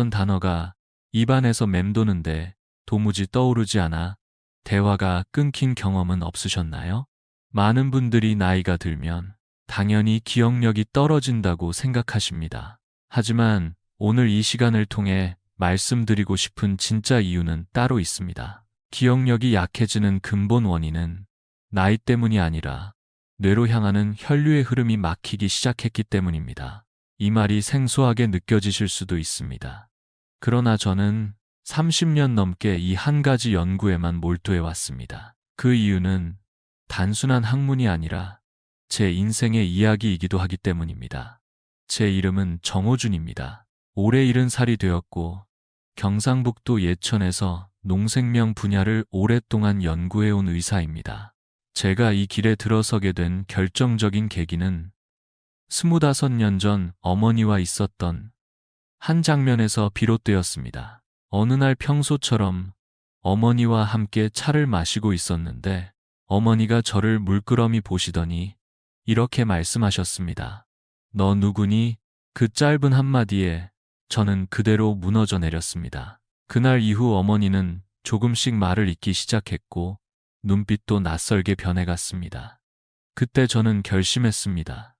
어떤 단어가 입안에서 맴도는데 도무지 떠오르지 않아 대화가 끊긴 경험은 없으셨나요? 많은 분들이 나이가 들면 당연히 기억력이 떨어진다고 생각하십니다. 하지만 오늘 이 시간을 통해 말씀드리고 싶은 진짜 이유는 따로 있습니다. 기억력이 약해지는 근본 원인은 나이 때문이 아니라 뇌로 향하는 혈류의 흐름이 막히기 시작했기 때문입니다. 이 말이 생소하게 느껴지실 수도 있습니다. 그러나 저는 30년 넘게 이 한 가지 연구에만 몰두해 왔습니다. 그 이유는 단순한 학문이 아니라 제 인생의 이야기이기도 하기 때문입니다. 제 이름은 정호준입니다. 올해 70살이 되었고 경상북도 예천에서 농생명 분야를 오랫동안 연구해온 의사입니다. 제가 이 길에 들어서게 된 결정적인 계기는 25년 전 어머니와 있었던 한 장면에서 비롯되었습니다. 어느 날 평소처럼 어머니와 함께 차를 마시고 있었는데 어머니가 저를 물끄러미 보시더니 이렇게 말씀하셨습니다. 너 누구니? 그 짧은 한마디에 저는 그대로 무너져 내렸습니다. 그날 이후 어머니는 조금씩 말을 잇기 시작했고 눈빛도 낯설게 변해갔습니다. 그때 저는 결심했습니다.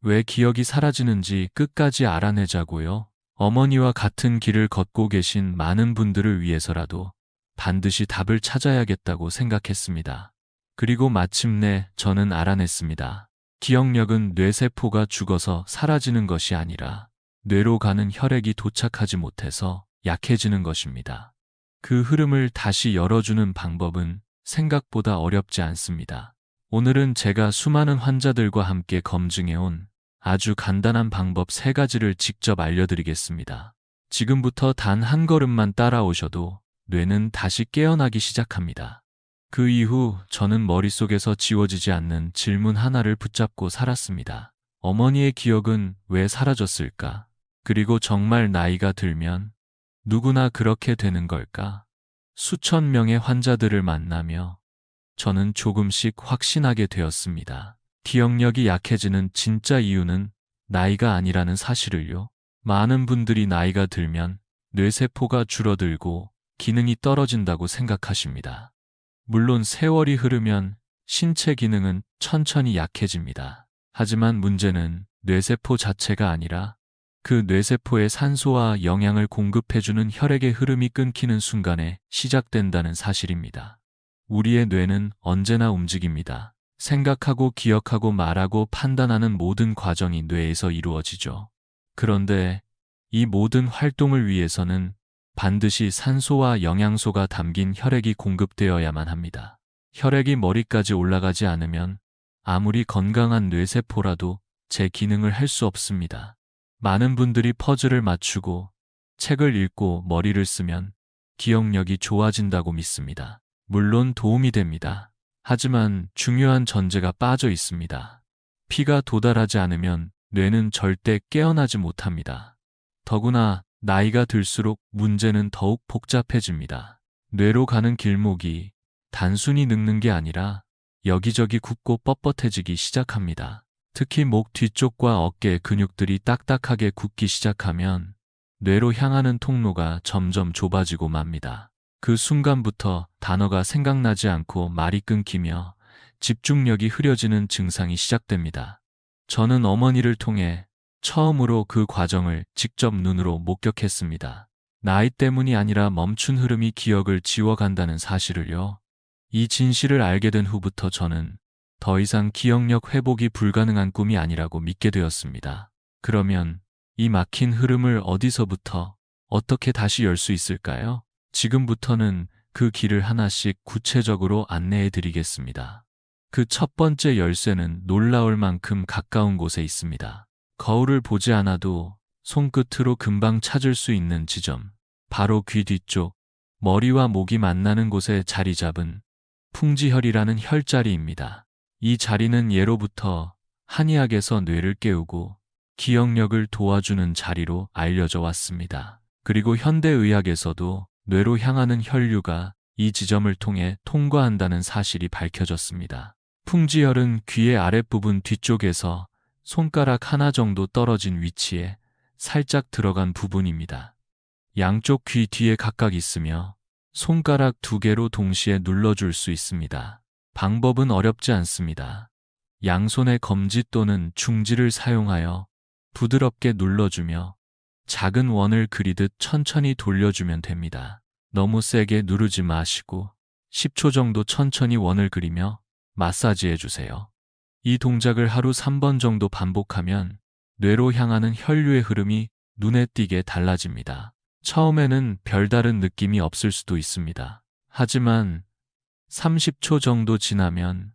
왜 기억이 사라지는지 끝까지 알아내자고요. 어머니와 같은 길을 걷고 계신 많은 분들을 위해서라도 반드시 답을 찾아야겠다고 생각했습니다. 그리고 마침내 저는 알아냈습니다. 기억력은 뇌세포가 죽어서 사라지는 것이 아니라 뇌로 가는 혈액이 도착하지 못해서 약해지는 것입니다. 그 흐름을 다시 열어주는 방법은 생각보다 어렵지 않습니다. 오늘은 제가 수많은 환자들과 함께 검증해온 아주 간단한 방법 3가지를 직접 알려드리겠습니다. 지금부터 단 한 걸음만 따라오셔도 뇌는 다시 깨어나기 시작합니다. 그 이후 저는 머릿속에서 지워지지 않는 질문 하나를 붙잡고 살았습니다. 어머니의 기억은 왜 사라졌을까? 그리고 정말 나이가 들면 누구나 그렇게 되는 걸까? 수천 명의 환자들을 만나며 저는 조금씩 확신하게 되었습니다. 기억력이 약해지는 진짜 이유는 나이가 아니라는 사실을요. 많은 분들이 나이가 들면 뇌세포가 줄어들고 기능이 떨어진다고 생각하십니다. 물론 세월이 흐르면 신체 기능은 천천히 약해집니다. 하지만 문제는 뇌세포 자체가 아니라 그 뇌세포에 산소와 영양을 공급해주는 혈액의 흐름이 끊기는 순간에 시작된다는 사실입니다. 우리의 뇌는 언제나 움직입니다. 생각하고 기억하고 말하고 판단하는 모든 과정이 뇌에서 이루어지죠. 그런데 이 모든 활동을 위해서는 반드시 산소와 영양소가 담긴 혈액이 공급되어야만 합니다. 혈액이 머리까지 올라가지 않으면 아무리 건강한 뇌세포라도 제 기능을 할 수 없습니다. 많은 분들이 퍼즐을 맞추고 책을 읽고 머리를 쓰면 기억력이 좋아진다고 믿습니다. 물론 도움이 됩니다. 하지만 중요한 전제가 빠져 있습니다. 피가 도달하지 않으면 뇌는 절대 깨어나지 못합니다. 더구나 나이가 들수록 문제는 더욱 복잡해집니다. 뇌로 가는 길목이 단순히 늙는 게 아니라 여기저기 굽고 뻣뻣해지기 시작합니다. 특히 목 뒤쪽과 어깨 근육들이 딱딱하게 굳기 시작하면 뇌로 향하는 통로가 점점 좁아지고 맙니다. 그 순간부터 단어가 생각나지 않고 말이 끊기며 집중력이 흐려지는 증상이 시작됩니다. 저는 어머니를 통해 처음으로 그 과정을 직접 눈으로 목격했습니다. 나이 때문이 아니라 멈춘 흐름이 기억을 지워간다는 사실을요. 이 진실을 알게 된 후부터 저는 더 이상 기억력 회복이 불가능한 꿈이 아니라고 믿게 되었습니다. 그러면 이 막힌 흐름을 어디서부터 어떻게 다시 열 수 있을까요? 지금부터는 그 길을 하나씩 구체적으로 안내해 드리겠습니다. 그 첫 번째 열쇠는 놀라울 만큼 가까운 곳에 있습니다. 거울을 보지 않아도 손끝으로 금방 찾을 수 있는 지점, 바로 귀 뒤쪽, 머리와 목이 만나는 곳에 자리 잡은 풍지혈이라는 혈자리입니다. 이 자리는 예로부터 한의학에서 뇌를 깨우고 기억력을 도와주는 자리로 알려져 왔습니다. 그리고 현대의학에서도 뇌로 향하는 혈류가 이 지점을 통해 통과한다는 사실이 밝혀졌습니다. 풍지혈은 귀의 아랫부분 뒤쪽에서 손가락 하나 정도 떨어진 위치에 살짝 들어간 부분입니다. 양쪽 귀 뒤에 각각 있으며 손가락 2개로 동시에 눌러줄 수 있습니다. 방법은 어렵지 않습니다. 양손의 검지 또는 중지를 사용하여 부드럽게 눌러주며 작은 원을 그리듯 천천히 돌려주면 됩니다. 너무 세게 누르지 마시고 10초 정도 천천히 원을 그리며 마사지해 주세요. 이 동작을 하루 3번 정도 반복하면 뇌로 향하는 혈류의 흐름이 눈에 띄게 달라집니다. 처음에는 별다른 느낌이 없을 수도 있습니다. 하지만 30초 정도 지나면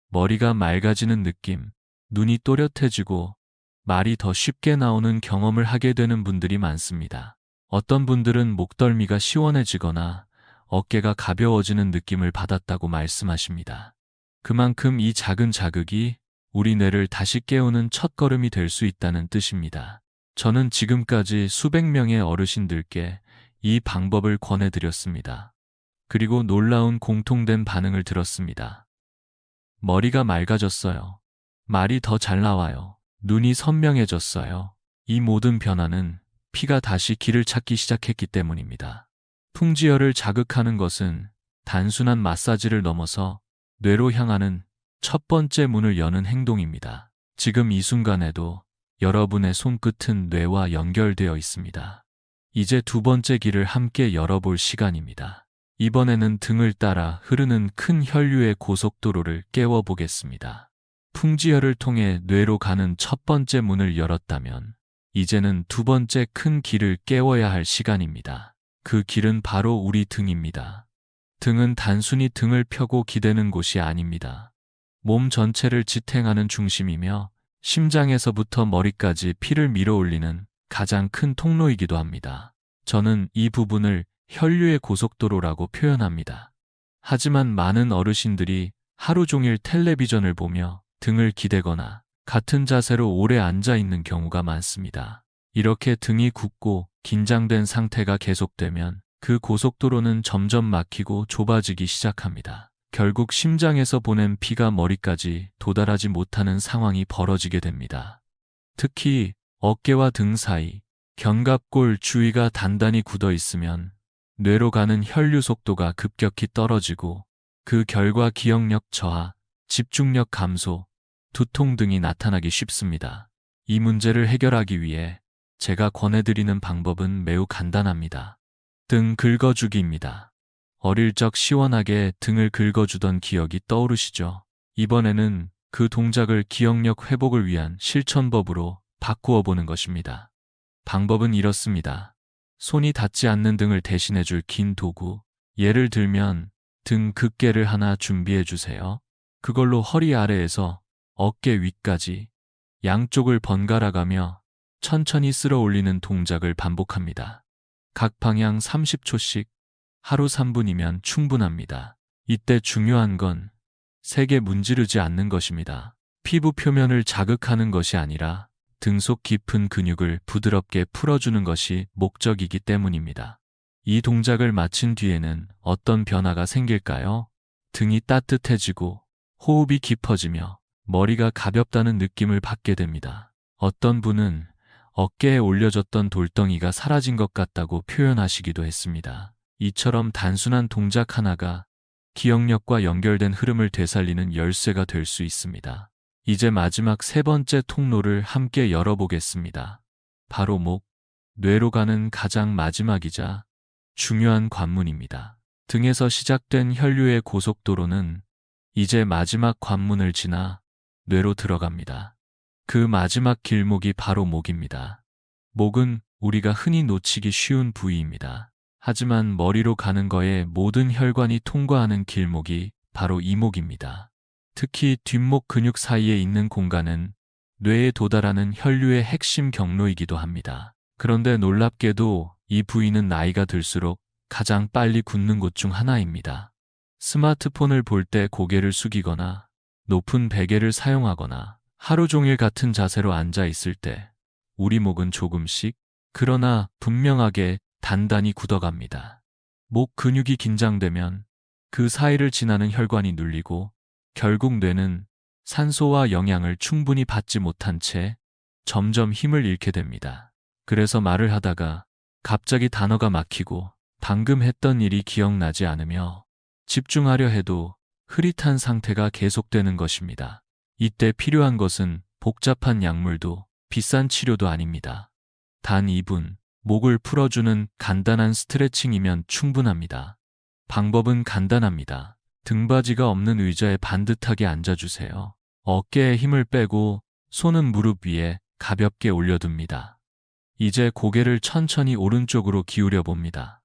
머리가 맑아지는 느낌, 눈이 또렷해지고 말이 더 쉽게 나오는 경험을 하게 되는 분들이 많습니다. 어떤 분들은 목덜미가 시원해지거나 어깨가 가벼워지는 느낌을 받았다고 말씀하십니다. 그만큼 이 작은 자극이 우리 뇌를 다시 깨우는 첫걸음이 될 수 있다는 뜻입니다. 저는 지금까지 수백 명의 어르신들께 이 방법을 권해드렸습니다. 그리고 놀라운 공통된 반응을 들었습니다. 머리가 맑아졌어요. 말이 더 잘 나와요. 눈이 선명해졌어요. 이 모든 변화는 피가 다시 길을 찾기 시작했기 때문입니다. 풍지혈을 자극하는 것은 단순한 마사지를 넘어서 뇌로 향하는 첫 번째 문을 여는 행동입니다. 지금 이 순간에도 여러분의 손끝은 뇌와 연결되어 있습니다. 이제 두 번째 길을 함께 열어볼 시간입니다. 이번에는 등을 따라 흐르는 큰 혈류의 고속도로를 깨워보겠습니다. 풍지혈을 통해 뇌로 가는 첫 번째 문을 열었다면 이제는 두 번째 큰 길을 깨워야 할 시간입니다. 그 길은 바로 우리 등입니다. 등은 단순히 등을 펴고 기대는 곳이 아닙니다. 몸 전체를 지탱하는 중심이며 심장에서부터 머리까지 피를 밀어올리는 가장 큰 통로이기도 합니다. 저는 이 부분을 혈류의 고속도로라고 표현합니다. 하지만 많은 어르신들이 하루 종일 텔레비전을 보며 등을 기대거나 같은 자세로 오래 앉아 있는 경우가 많습니다. 이렇게 등이 굳고 긴장된 상태가 계속되면 그 고속도로는 점점 막히고 좁아지기 시작합니다. 결국 심장에서 보낸 피가 머리까지 도달하지 못하는 상황이 벌어지게 됩니다. 특히 어깨와 등 사이, 견갑골 주위가 단단히 굳어 있으면 뇌로 가는 혈류 속도가 급격히 떨어지고 그 결과 기억력 저하, 집중력 감소, 두통 등이 나타나기 쉽습니다. 이 문제를 해결하기 위해 제가 권해드리는 방법은 매우 간단합니다. 등 긁어주기입니다. 어릴 적 시원하게 등을 긁어주던 기억이 떠오르시죠? 이번에는 그 동작을 기억력 회복을 위한 실천법으로 바꾸어 보는 것입니다. 방법은 이렇습니다. 손이 닿지 않는 등을 대신해줄 긴 도구, 예를 들면 등 긋개를 하나 준비해 주세요. 그걸로 허리 아래에서 어깨 위까지 양쪽을 번갈아 가며 천천히 쓸어 올리는 동작을 반복합니다. 각 방향 30초씩 하루 3분이면 충분합니다. 이때 중요한 건 세게 문지르지 않는 것입니다. 피부 표면을 자극하는 것이 아니라 등 속 깊은 근육을 부드럽게 풀어주는 것이 목적이기 때문입니다. 이 동작을 마친 뒤에는 어떤 변화가 생길까요? 등이 따뜻해지고 호흡이 깊어지며 머리가 가볍다는 느낌을 받게 됩니다. 어떤 분은 어깨에 올려졌던 돌덩이가 사라진 것 같다고 표현하시기도 했습니다. 이처럼 단순한 동작 하나가 기억력과 연결된 흐름을 되살리는 열쇠가 될 수 있습니다. 이제 마지막 세 번째 통로를 함께 열어보겠습니다. 바로 목, 뇌로 가는 가장 마지막이자 중요한 관문입니다. 등에서 시작된 혈류의 고속도로는 이제 마지막 관문을 지나 뇌로 들어갑니다. 그 마지막 길목이 바로 목입니다. 목은 우리가 흔히 놓치기 쉬운 부위입니다. 하지만 머리로 가는 거에 모든 혈관이 통과하는 길목이 바로 이목입니다. 특히 뒷목 근육 사이에 있는 공간은 뇌에 도달하는 혈류의 핵심 경로이기도 합니다. 그런데 놀랍게도 이 부위는 나이가 들수록 가장 빨리 굳는 곳 중 하나입니다. 스마트폰을 볼 때 고개를 숙이거나 높은 베개를 사용하거나 하루 종일 같은 자세로 앉아 있을 때 우리 목은 조금씩, 그러나 분명하게 단단히 굳어갑니다. 목 근육이 긴장되면 그 사이를 지나는 혈관이 눌리고 결국 뇌는 산소와 영양을 충분히 받지 못한 채 점점 힘을 잃게 됩니다. 그래서 말을 하다가 갑자기 단어가 막히고 방금 했던 일이 기억나지 않으며 집중하려 해도 흐릿한 상태가 계속되는 것입니다. 이때 필요한 것은 복잡한 약물도 비싼 치료도 아닙니다. 단 2분, 목을 풀어주는 간단한 스트레칭이면 충분합니다. 방법은 간단합니다. 등받이가 없는 의자에 반듯하게 앉아주세요. 어깨에 힘을 빼고 손은 무릎 위에 가볍게 올려둡니다. 이제 고개를 천천히 오른쪽으로 기울여 봅니다.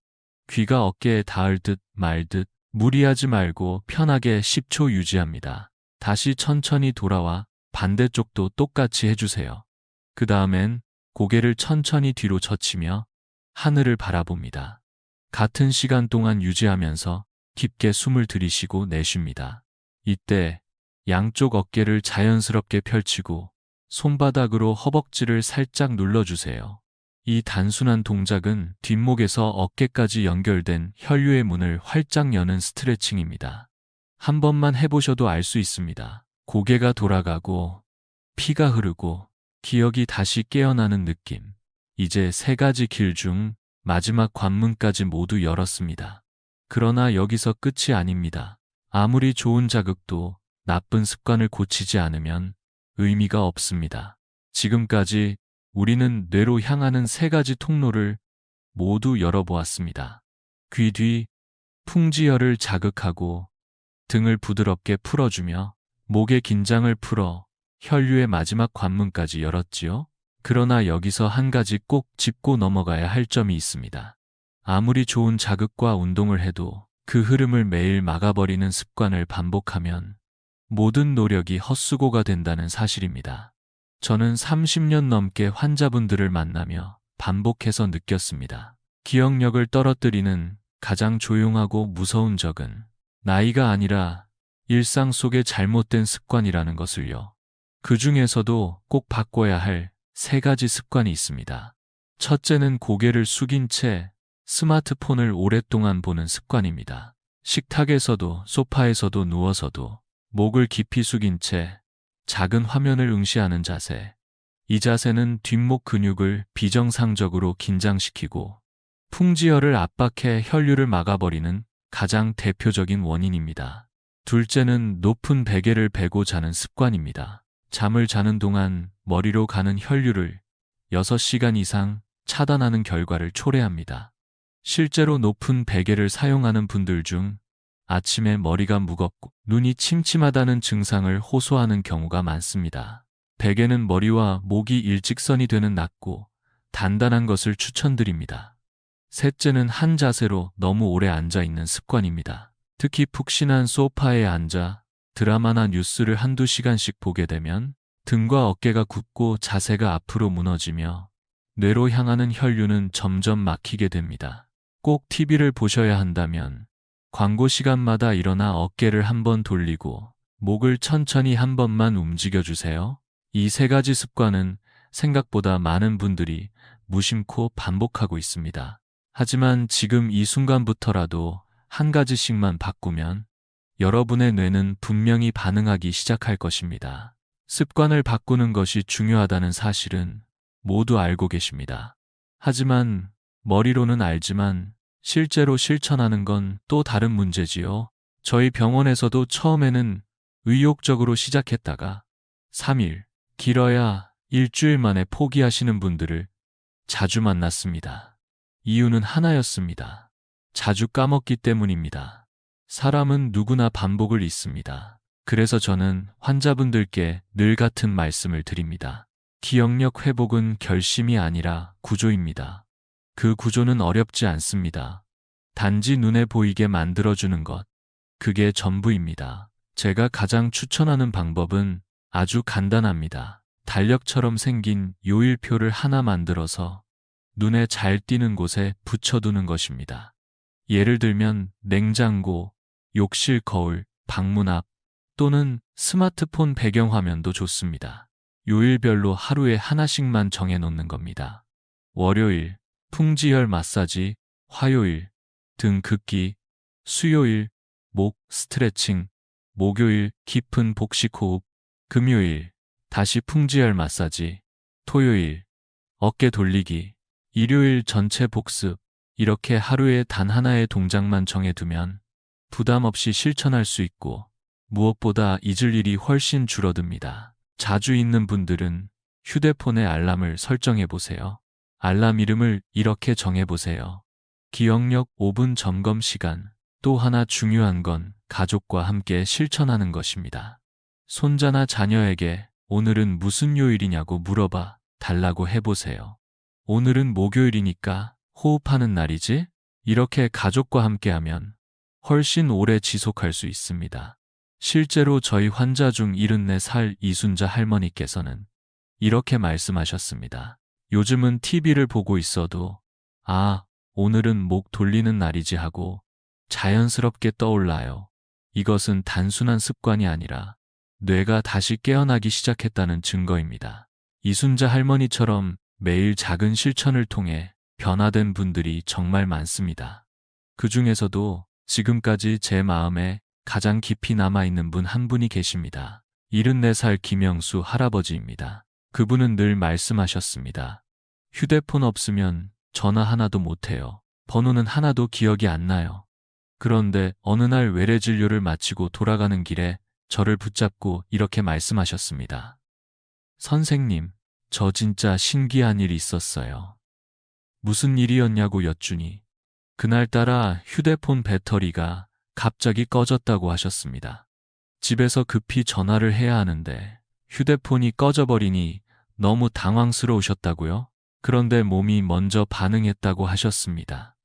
귀가 어깨에 닿을 듯 말 듯 무리하지 말고 편하게 10초 유지합니다. 다시 천천히 돌아와 반대쪽도 똑같이 해주세요. 그 다음엔 고개를 천천히 뒤로 젖히며 하늘을 바라봅니다. 같은 시간 동안 유지하면서 깊게 숨을 들이쉬고 내쉽니다. 이때 양쪽 어깨를 자연스럽게 펼치고 손바닥으로 허벅지를 살짝 눌러주세요. 이 단순한 동작은 뒷목에서 어깨까지 연결된 혈류의 문을 활짝 여는 스트레칭입니다. 한 번만 해보셔도 알 수 있습니다. 고개가 돌아가고 피가 흐르고 기억이 다시 깨어나는 느낌. 이제 3가지 길 중 마지막 관문까지 모두 열었습니다. 그러나 여기서 끝이 아닙니다. 아무리 좋은 자극도 나쁜 습관을 고치지 않으면 의미가 없습니다. 지금까지 우리는 뇌로 향하는 3가지 통로를 모두 열어보았습니다. 귀 뒤 풍지혈을 자극하고 등을 부드럽게 풀어주며 목의 긴장을 풀어 혈류의 마지막 관문까지 열었지요. 그러나 여기서 한 가지 꼭 짚고 넘어가야 할 점이 있습니다. 아무리 좋은 자극과 운동을 해도 그 흐름을 매일 막아버리는 습관을 반복하면 모든 노력이 헛수고가 된다는 사실입니다. 저는 30년 넘게 환자분들을 만나며 반복해서 느꼈습니다. 기억력을 떨어뜨리는 가장 조용하고 무서운 적은 나이가 아니라 일상 속의 잘못된 습관이라는 것을요. 그 중에서도 꼭 바꿔야 할 3가지 습관이 있습니다. 첫째는 고개를 숙인 채 스마트폰을 오랫동안 보는 습관입니다. 식탁에서도 소파에서도 누워서도 목을 깊이 숙인 채 작은 화면을 응시하는 자세. 이 자세는 뒷목 근육을 비정상적으로 긴장시키고 풍지혈을 압박해 혈류를 막아버리는 가장 대표적인 원인입니다. 둘째는 높은 베개를 베고 자는 습관입니다. 잠을 자는 동안 머리로 가는 혈류를 6시간 이상 차단하는 결과를 초래합니다. 실제로 높은 베개를 사용하는 분들 중 아침에 머리가 무겁고 눈이 침침하다는 증상을 호소하는 경우가 많습니다. 베개는 머리와 목이 일직선이 되는 낮고 단단한 것을 추천드립니다. 셋째는 한 자세로 너무 오래 앉아 있는 습관입니다. 특히 푹신한 소파에 앉아 드라마나 뉴스를 1~2시간씩 보게 되면 등과 어깨가 굽고 자세가 앞으로 무너지며 뇌로 향하는 혈류는 점점 막히게 됩니다. 꼭 TV를 보셔야 한다면 광고 시간마다 일어나 어깨를 한번 돌리고 목을 천천히 한 번만 움직여주세요. 이 3가지 습관은 생각보다 많은 분들이 무심코 반복하고 있습니다. 하지만 지금 이 순간부터라도 한 가지씩만 바꾸면 여러분의 뇌는 분명히 반응하기 시작할 것입니다. 습관을 바꾸는 것이 중요하다는 사실은 모두 알고 계십니다. 하지만 머리로는 알지만 실제로 실천하는 건 또 다른 문제지요. 저희 병원에서도 처음에는 의욕적으로 시작했다가 3일, 길어야 일주일 만에 포기하시는 분들을 자주 만났습니다. 이유는 하나였습니다. 자주 까먹기 때문입니다. 사람은 누구나 반복을 잊습니다. 그래서 저는 환자분들께 늘 같은 말씀을 드립니다. 기억력 회복은 결심이 아니라 구조입니다. 그 구조는 어렵지 않습니다. 단지 눈에 보이게 만들어주는 것, 그게 전부입니다. 제가 가장 추천하는 방법은 아주 간단합니다. 달력처럼 생긴 요일표를 하나 만들어서 눈에 잘 띄는 곳에 붙여두는 것입니다. 예를 들면 냉장고, 욕실 거울, 방문 앞 또는 스마트폰 배경화면도 좋습니다. 요일별로 하루에 하나씩만 정해놓는 겁니다. 월요일, 풍지혈 마사지, 화요일, 등 긋기, 수요일, 목 스트레칭, 목요일, 깊은 복식 호흡, 금요일, 다시 풍지혈 마사지, 토요일, 어깨 돌리기, 일요일 전체 복습, 이렇게 하루에 단 하나의 동작만 정해두면 부담 없이 실천할 수 있고 무엇보다 잊을 일이 훨씬 줄어듭니다. 자주 잊는 분들은 휴대폰에 알람을 설정해 보세요. 알람 이름을 이렇게 정해 보세요. 기억력 5분 점검 시간. 또 하나 중요한 건 가족과 함께 실천하는 것입니다. 손자나 자녀에게 오늘은 무슨 요일이냐고 물어봐 달라고 해보세요. 오늘은 목요일이니까 호흡하는 날이지? 이렇게 가족과 함께하면 훨씬 오래 지속할 수 있습니다. 실제로 저희 환자 중 74살 이순자 할머니께서는 이렇게 말씀하셨습니다. 요즘은 TV를 보고 있어도 오늘은 목 돌리는 날이지 하고 자연스럽게 떠올라요. 이것은 단순한 습관이 아니라 뇌가 다시 깨어나기 시작했다는 증거입니다. 이순자 할머니처럼 매일 작은 실천을 통해 변화된 분들이 정말 많습니다. 그 중에서도 지금까지 제 마음에 가장 깊이 남아있는 분 한 분이 계십니다. 74살 김영수 할아버지입니다. 그분은 늘 말씀하셨습니다. 휴대폰 없으면 전화 하나도 못해요. 번호는 하나도 기억이 안 나요. 그런데 어느 날 외래 진료를 마치고 돌아가는 길에 저를 붙잡고 이렇게 말씀하셨습니다. 선생님, 저 진짜 신기한 일이 있었어요. 무슨 일이었냐고 여쭈니 그날따라 휴대폰 배터리가 갑자기 꺼졌다고 하셨습니다. 집에서 급히 전화를 해야 하는데 휴대폰이 꺼져버리니 너무 당황스러우셨다고요? 그런데 몸이 먼저 반응했다고 하셨습니다.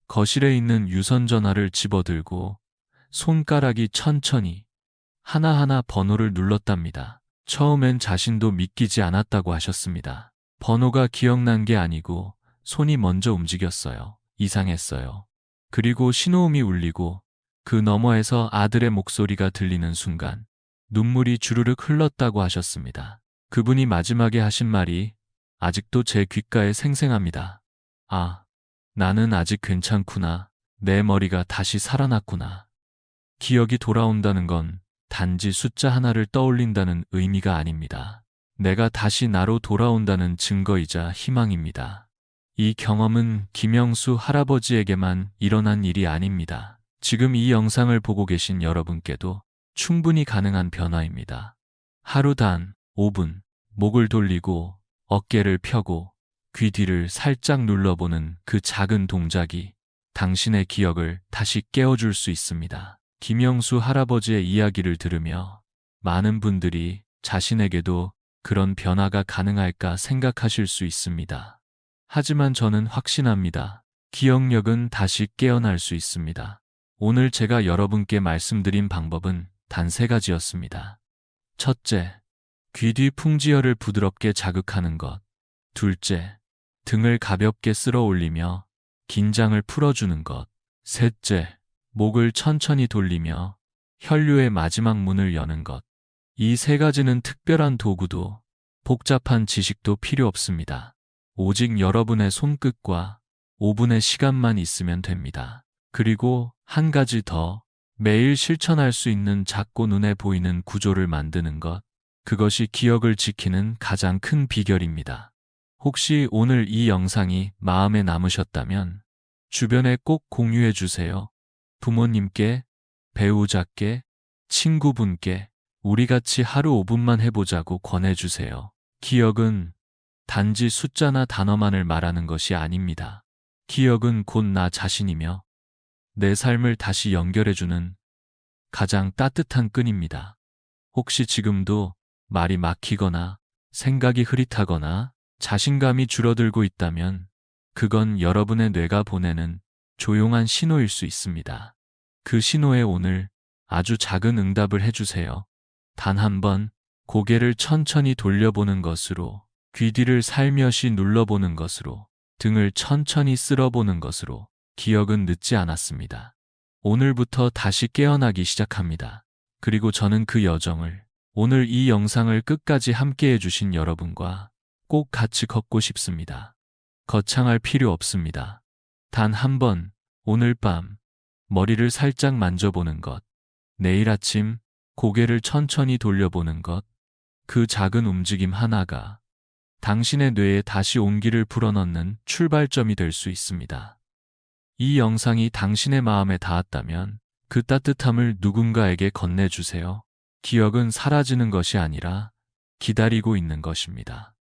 거실에 있는 유선 전화를 집어들고 손가락이 천천히 하나하나 번호를 눌렀답니다. 처음엔 자신도 믿기지 않았다고 하셨습니다. 번호가 기억난 게 아니고 손이 먼저 움직였어요. 이상했어요. 그리고 신호음이 울리고 그 너머에서 아들의 목소리가 들리는 순간 눈물이 주르륵 흘렀다고 하셨습니다. 그분이 마지막에 하신 말이 아직도 제 귓가에 생생합니다. 나는 아직 괜찮구나. 내 머리가 다시 살아났구나. 기억이 돌아온다는 건 단지 숫자 하나를 떠올린다는 의미가 아닙니다. 내가 다시 나로 돌아온다는 증거이자 희망입니다. 이 경험은 김영수 할아버지에게만 일어난 일이 아닙니다. 지금 이 영상을 보고 계신 여러분께도 충분히 가능한 변화입니다. 하루 단 5분 목을 돌리고 어깨를 펴고 귀 뒤를 살짝 눌러보는 그 작은 동작이 당신의 기억을 다시 깨워줄 수 있습니다. 김영수 할아버지의 이야기를 들으며 많은 분들이 자신에게도 그런 변화가 가능할까 생각하실 수 있습니다. 하지만 저는 확신합니다. 기억력은 다시 깨어날 수 있습니다. 오늘 제가 여러분께 말씀드린 방법은 단 3가지였습니다. 첫째, 귀 뒤 풍지혈을 부드럽게 자극하는 것. 둘째, 등을 가볍게 쓸어 올리며 긴장을 풀어주는 것. 셋째, 목을 천천히 돌리며 혈류의 마지막 문을 여는 것. 이 3가지는 특별한 도구도 복잡한 지식도 필요 없습니다. 오직 여러분의 손끝과 5분의 시간만 있으면 됩니다. 그리고 한 가지 더, 매일 실천할 수 있는 작고 눈에 보이는 구조를 만드는 것. 그것이 기억을 지키는 가장 큰 비결입니다. 혹시 오늘 이 영상이 마음에 남으셨다면 주변에 꼭 공유해 주세요. 부모님께, 배우자께, 친구분께 우리 같이 하루 5분만 해보자고 권해주세요. 기억은 단지 숫자나 단어만을 말하는 것이 아닙니다. 기억은 곧 나 자신이며 내 삶을 다시 연결해주는 가장 따뜻한 끈입니다. 혹시 지금도 말이 막히거나 생각이 흐릿하거나 자신감이 줄어들고 있다면 그건 여러분의 뇌가 보내는 조용한 신호일 수 있습니다. 그 신호에 오늘 아주 작은 응답을 해주세요. 단 한 번 고개를 천천히 돌려보는 것으로, 귀 뒤를 살며시 눌러보는 것으로, 등을 천천히 쓸어보는 것으로 기억은 늦지 않았습니다. 오늘부터 다시 깨어나기 시작합니다. 그리고 저는 그 여정을 오늘 이 영상을 끝까지 함께 해주신 여러분과 꼭 같이 걷고 싶습니다. 거창할 필요 없습니다. 단 한 번, 오늘 밤, 머리를 살짝 만져보는 것, 내일 아침, 고개를 천천히 돌려보는 것, 그 작은 움직임 하나가 당신의 뇌에 다시 온기를 불어넣는 출발점이 될 수 있습니다. 이 영상이 당신의 마음에 닿았다면 그 따뜻함을 누군가에게 건네주세요. 기억은 사라지는 것이 아니라 기다리고 있는 것입니다.